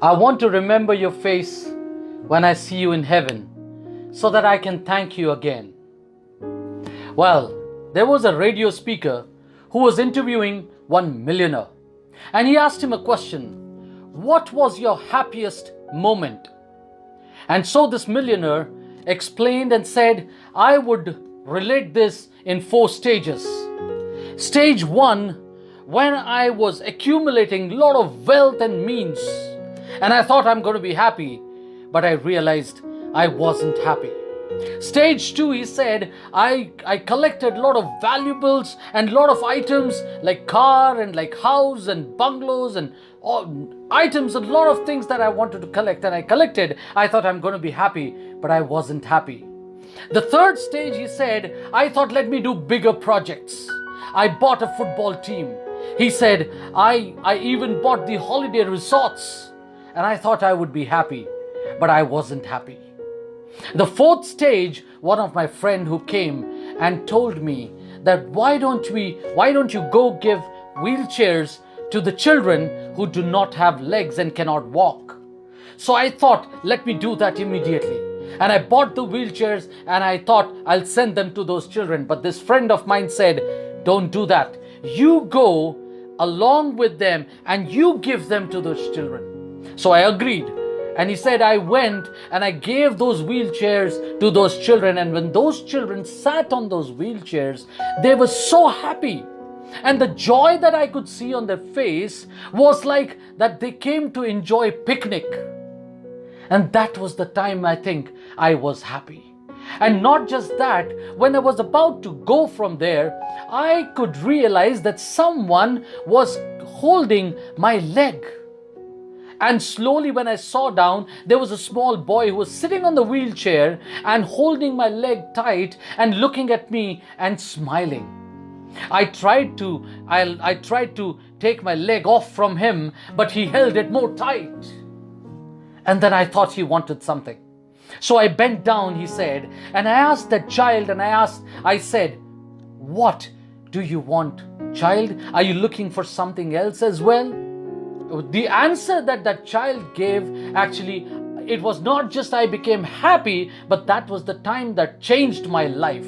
I want to remember your face when I see you in heaven so that I can thank you again. Well, there was a radio speaker who was interviewing one millionaire, and he asked him a question: what was your happiest moment? And so this millionaire explained and said, I would relate this in 4 stages. Stage 1, when I was accumulating a lot of wealth and means, and I thought I'm going to be happy, but I realized I wasn't happy. Stage 2, he said, I collected a lot of valuables and a lot of items like car and like house and bungalows and items, a lot of things that I wanted to collect, and I collected. I thought I'm going to be happy, but I wasn't happy. The 3rd stage, he said, I thought, let me do bigger projects. I bought a football team. He said, I even bought the holiday resorts, and I thought I would be happy, but I wasn't happy. The 4th stage, one of my friend who came and told me that why don't you go give wheelchairs to the children who do not have legs and cannot walk. So I thought, let me do that immediately. And I bought the wheelchairs and I thought I'll send them to those children. But this friend of mine said, don't do that. You go along with them and you give them to those children. So I agreed. And he said, I went and I gave those wheelchairs to those children. And when those children sat on those wheelchairs, they were so happy. And the joy that I could see on their face was like that they came to enjoy picnic. And that was the time I think I was happy. And not just that, when I was about to go from there, I could realize that someone was holding my leg. And slowly when I saw down, there was a small boy who was sitting on the wheelchair and holding my leg tight and looking at me and smiling. I tried to take my leg off from him, but he held it more tight. And then I thought he wanted something. So I bent down, he said, and I asked that child, I said, what do you want, child? Are you looking for something else as well? The answer that child gave, actually, it was not just I became happy, but that was the time that changed my life.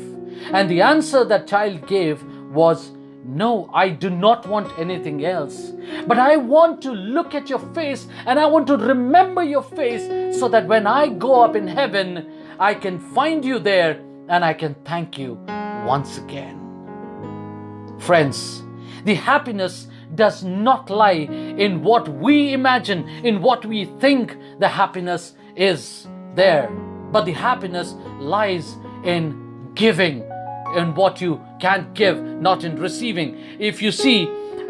And the answer that child gave was, no, I do not want anything else. But I want to look at your face and I want to remember your face so that when I go up in heaven, I can find you there and I can thank you once again. Friends, the happiness does not lie in what we imagine, in what we think the happiness is there. But the happiness lies in giving, in what you can't give, not in receiving. If you see,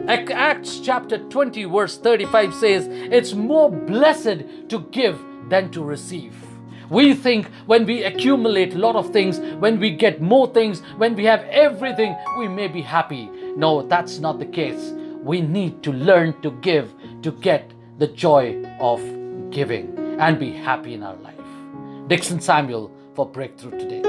Acts chapter 20 verse 35 says, it's more blessed to give than to receive. We think when we accumulate a lot of things, when we get more things, when we have everything, we may be happy. No, that's not the case. We need to learn to give to get the joy of giving and be happy in our life. Dixon Samuel for Breakthrough Today.